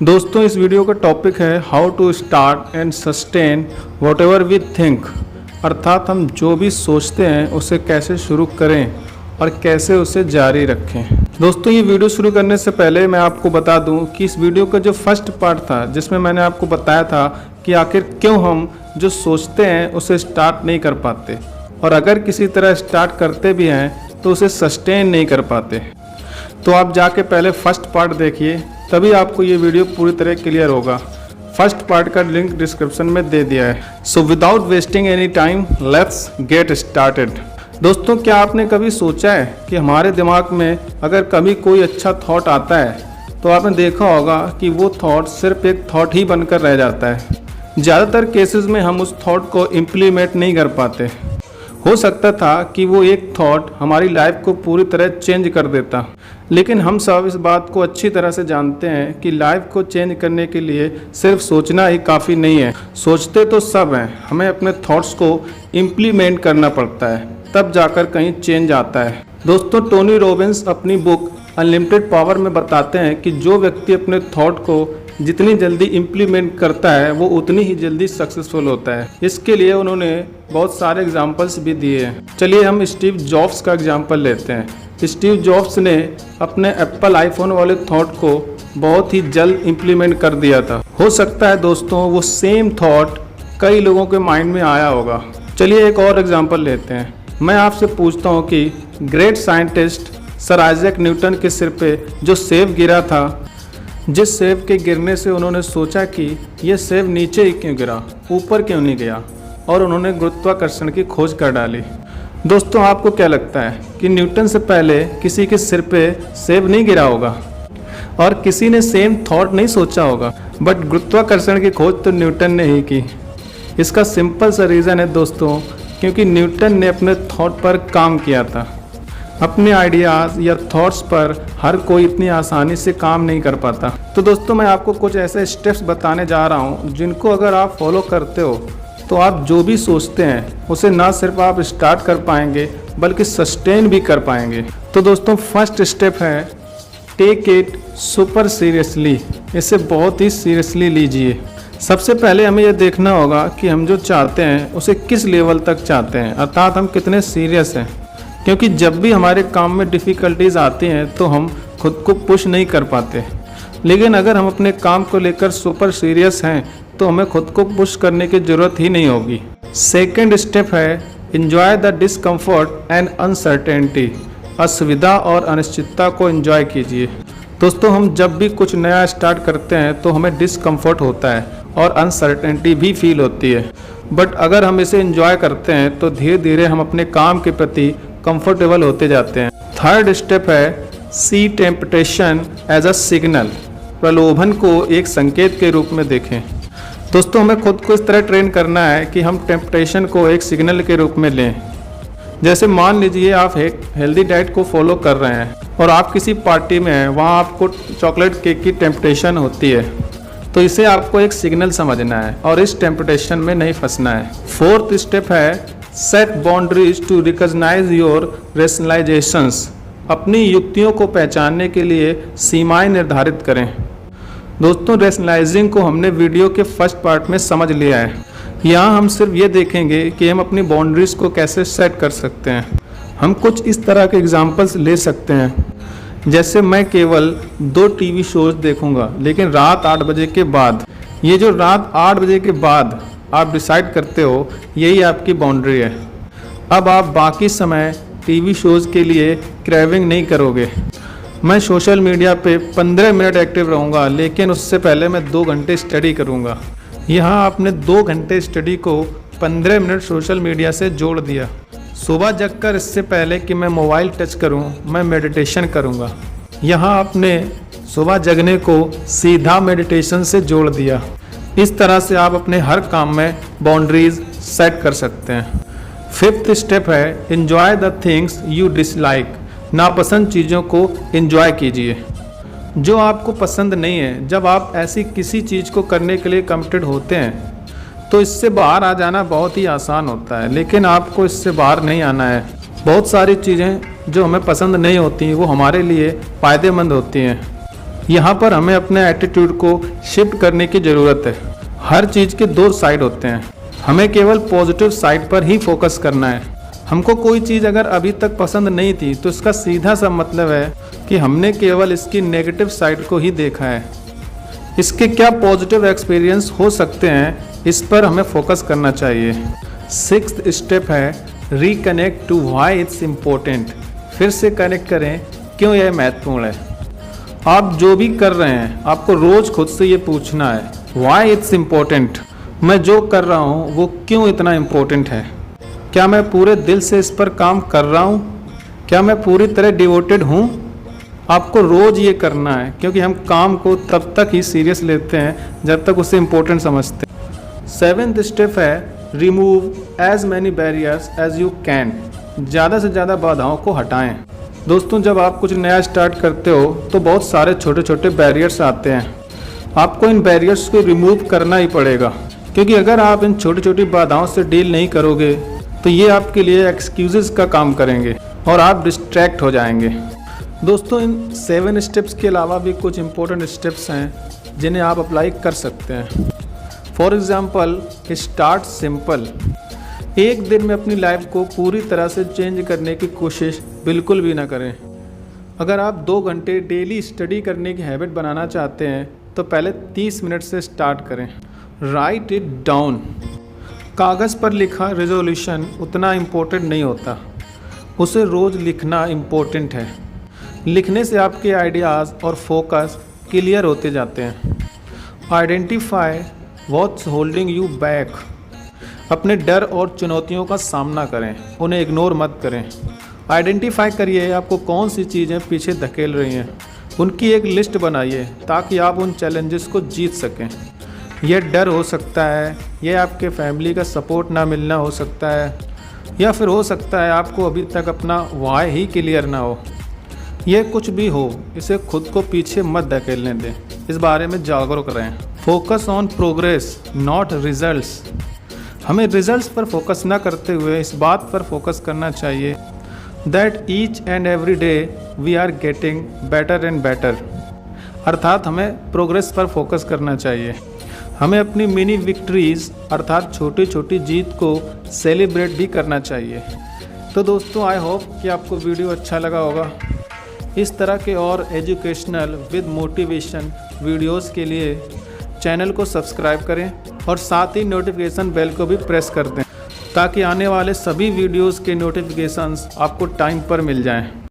दोस्तों इस वीडियो का टॉपिक है how to start and sustain whatever we think, अर्थात हम जो भी सोचते हैं उसे कैसे शुरू करें और कैसे उसे जारी रखें। दोस्तों ये वीडियो शुरू करने से पहले मैं आपको बता दूं कि इस वीडियो का जो फर्स्ट पार्ट था जिसमें मैंने आपको बताया था कि आखिर क्यों हम जो सोचते हैं उसे स्टार्ट नहीं कर पाते और अगर किसी तरह स्टार्ट करते भी हैं तो उसे सस्टेन नहीं कर पाते, तो आप जाके पहले फर्स्ट पार्ट देखिए, तभी आपको ये वीडियो पूरी तरह क्लियर होगा। फर्स्ट पार्ट का लिंक डिस्क्रिप्शन में दे दिया है। So without wasting any time let's get started. दोस्तों क्या आपने कभी सोचा है कि हमारे दिमाग में अगर कभी कोई अच्छा थॉट आता है तो आपने देखा होगा कि वो थॉट सिर्फ एक थॉट ही बनकर रह जाता है। ज़्यादातर केसेस में हम उस थॉट को इम्प्लीमेंट नहीं कर पाते। हो सकता था कि वो एक थॉट हमारी लाइफ को पूरी तरह चेंज कर देता, लेकिन हम सब इस बात को अच्छी तरह से जानते हैं कि लाइफ को चेंज करने के लिए सिर्फ सोचना ही काफ़ी नहीं है। सोचते तो सब हैं, हमें अपने थॉट्स को इम्प्लीमेंट करना पड़ता है, तब जाकर कहीं चेंज आता है। दोस्तों टोनी रॉबिन्स अपनी बुक अनलिमिटेड पावर में बताते हैं कि जो व्यक्ति अपने थॉट को जितनी जल्दी इम्प्लीमेंट करता है वो उतनी ही जल्दी सक्सेसफुल होता है। इसके लिए उन्होंने बहुत सारे एग्जाम्पल्स भी दिए हैं। चलिए हम स्टीव जॉब्स का एग्जाम्पल लेते हैं। स्टीव जॉब्स ने अपने एप्पल आईफोन वाले थॉट को बहुत ही जल्द इम्प्लीमेंट कर दिया था। हो सकता है दोस्तों वो सेम थॉट कई लोगों के माइंड में आया होगा। चलिए एक और एग्जाम्पल लेते हैं। मैं आपसे पूछता हूँ कि great scientist sir Isaac Newton के सिर पे जो सेब गिरा था, जिस सेब के गिरने से उन्होंने सोचा कि यह सेब नीचे ही क्यों गिरा, ऊपर क्यों नहीं गया, और उन्होंने गुरुत्वाकर्षण की खोज कर डाली। दोस्तों आपको क्या लगता है कि न्यूटन से पहले किसी के सिर पे सेब नहीं गिरा होगा और किसी ने सेम थॉट नहीं सोचा होगा, बट गुरुत्वाकर्षण की खोज तो न्यूटन ने ही की। इसका सिंपल सा रीज़न है दोस्तों, क्योंकि न्यूटन ने अपने थॉट पर काम किया था। अपने आइडियाज़ या थॉट्स पर हर कोई इतनी आसानी से काम नहीं कर पाता। तो दोस्तों मैं आपको कुछ ऐसे स्टेप्स बताने जा रहा हूँ जिनको अगर आप फॉलो करते हो तो आप जो भी सोचते हैं उसे ना सिर्फ आप स्टार्ट कर पाएंगे बल्कि सस्टेन भी कर पाएंगे। तो दोस्तों फर्स्ट स्टेप है टेक इट सुपर सीरियसली। इसे बहुत ही सीरियसली लीजिए। सबसे पहले हमें यह देखना होगा कि हम जो चाहते हैं उसे किस लेवल तक चाहते हैं, अर्थात हम कितने सीरियस हैं। क्योंकि जब भी हमारे काम में डिफ़िकल्टीज आती हैं तो हम खुद को पुश नहीं कर पाते, लेकिन अगर हम अपने काम को लेकर सुपर सीरियस हैं तो हमें खुद को पुश करने की ज़रूरत ही नहीं होगी। सेकंड स्टेप है enjoy the discomfort and uncertainty. असुविधा और अनिश्चितता को एंजॉय कीजिए। दोस्तों हम जब भी कुछ नया स्टार्ट करते हैं तो हमें डिसकम्फर्ट होता है और अनसर्टेनिटी भी फील होती है, बट अगर हम इसे एंजॉय करते हैं तो धीरे धीरे हम अपने काम के प्रति कंफर्टेबल होते जाते हैं। थर्ड स्टेप है सी टेम्पटेशन एज अ सिग्नल। प्रलोभन को एक संकेत के रूप में देखें। दोस्तों हमें खुद को इस तरह ट्रेन करना है कि हम टेम्पटेशन को एक सिग्नल के रूप में लें। जैसे मान लीजिए आप एक हेल्दी डाइट को फॉलो कर रहे हैं और आप किसी पार्टी में हैं, वहाँ आपको चॉकलेट केक की टेम्पटेशन होती है, तो इसे आपको एक सिग्नल समझना है और इस टेम्पटेशन में नहीं फंसना है। फोर्थ स्टेप है set boundaries to recognise your rationalisations. अपनी युक्तियों को पहचानने के लिए सीमाएं निर्धारित करें। दोस्तों रेशनलाइजिंग को हमने वीडियो के फर्स्ट पार्ट में समझ लिया है। यहाँ हम सिर्फ ये देखेंगे कि हम अपनी बाउंड्रीज को कैसे सेट कर सकते हैं। हम कुछ इस तरह के एग्जाम्पल्स ले सकते हैं, जैसे मैं केवल 2 टीवी शोज देखूंगा लेकिन रात 8 बजे के बाद। ये जो रात 8 बजे के बाद आप डिसाइड करते हो यही आपकी बाउंड्री है। अब आप बाकी समय टीवी शोज़ के लिए क्रेविंग नहीं करोगे। मैं सोशल मीडिया पे 15 मिनट एक्टिव रहूँगा लेकिन उससे पहले मैं 2 घंटे स्टडी करूँगा। यहाँ आपने 2 घंटे स्टडी को 15 मिनट सोशल मीडिया से जोड़ दिया। सुबह जगकर इससे पहले कि मैं मोबाइल टच करूँ मैं मेडिटेशन करूँगा। यहाँ आपने सुबह जगने को सीधा मेडिटेशन से जोड़ दिया। इस तरह से आप अपने हर काम में बाउंड्रीज सेट कर सकते हैं। फिफ्थ स्टेप है enjoy the things you dislike. नापसंद चीज़ों को एंजॉय कीजिए। जो आपको पसंद नहीं है, जब आप ऐसी किसी चीज़ को करने के लिए कमिटेड होते हैं तो इससे बाहर आ जाना बहुत ही आसान होता है, लेकिन आपको इससे बाहर नहीं आना है। बहुत सारी चीज़ें जो हमें पसंद नहीं होती वो हमारे लिए फ़ायदेमंद होती हैं। यहाँ पर हमें अपने एटीट्यूड को शिफ्ट करने की ज़रूरत है। हर चीज़ के दो साइड होते हैं, हमें केवल पॉजिटिव साइड पर ही फोकस करना है। हमको कोई चीज़ अगर अभी तक पसंद नहीं थी तो इसका सीधा सा मतलब है कि हमने केवल इसकी नेगेटिव साइड को ही देखा है। इसके क्या पॉजिटिव एक्सपीरियंस हो सकते हैं, इस पर हमें फोकस करना चाहिए। 6th स्टेप है reconnect to why it's important. फिर से कनेक्ट करें क्यों यह महत्वपूर्ण है। आप जो भी कर रहे हैं आपको रोज़ खुद से ये पूछना है, व्हाई इट्स इम्पोर्टेंट। मैं जो कर रहा हूँ वो क्यों इतना इम्पोर्टेंट है। क्या मैं पूरे दिल से इस पर काम कर रहा हूँ? क्या मैं पूरी तरह डिवोटेड हूँ? आपको रोज़ ये करना है, क्योंकि हम काम को तब तक ही सीरियस लेते हैं जब तक उसे इम्पोर्टेंट समझते हैं। 7th स्टेप है remove as many barriers as you can. ज़्यादा से ज़्यादा बाधाओं को हटाएं। दोस्तों, जब आप कुछ नया स्टार्ट करते हो तो बहुत सारे छोटे छोटे बैरियर्स आते हैं। आपको इन बैरियर्स को रिमूव करना ही पड़ेगा, क्योंकि अगर आप इन छोटी छोटी बाधाओं से डील नहीं करोगे तो ये आपके लिए एक्सक्यूज़ेस का काम करेंगे और आप डिस्ट्रैक्ट हो जाएंगे। दोस्तों, इन 7 स्टेप्स के अलावा भी कुछ इंपॉर्टेंट स्टेप्स हैं जिन्हें आप अप्लाई कर सकते हैं। For example, start simple. एक दिन में अपनी लाइफ को पूरी तरह से चेंज करने की कोशिश बिल्कुल भी ना करें। अगर आप 2 घंटे डेली स्टडी करने की हैबिट बनाना चाहते हैं तो पहले 30 मिनट से स्टार्ट करें। Right it down. कागज़ पर लिखा रेजोल्यूशन उतना इम्पोर्टेंट नहीं होता, उसे रोज़ लिखना इम्पोर्टेंट है। लिखने से आपके आइडियाज़ और फोकस क्लियर होते जाते हैं। Identify what's holding you back. अपने डर और चुनौतियों का सामना करें, उन्हें इग्नोर मत करें। आइडेंटिफाई करिए आपको कौन सी चीज़ें पीछे धकेल रही हैं, उनकी एक लिस्ट बनाइए ताकि आप उन चैलेंजेस को जीत सकें। यह डर हो सकता है, यह आपके फैमिली का सपोर्ट ना मिलना हो सकता है, या फिर हो सकता है आपको अभी तक अपना वाई ही क्लियर ना हो। यह कुछ भी हो, इसे खुद को पीछे मत धकेलने दें, इस बारे में जागरूक रहें। Focus on progress not results. हमें रिजल्ट्स पर फोकस ना करते हुए इस बात पर फोकस करना चाहिए that each and every day we are getting better and better. अर्थात हमें प्रोग्रेस पर फोकस करना चाहिए। हमें अपनी मिनी विक्ट्रीज़ अर्थात छोटी छोटी जीत को सेलिब्रेट भी करना चाहिए। तो दोस्तों, आई होप कि आपको वीडियो अच्छा लगा होगा। इस तरह के और एजुकेशनल विद मोटिवेशन वीडियोस के लिए चैनल को सब्सक्राइब करें और साथ ही नोटिफिकेशन बेल को भी प्रेस कर दें ताकि आने वाले सभी वीडियोस के नोटिफिकेशंस आपको टाइम पर मिल जाएं।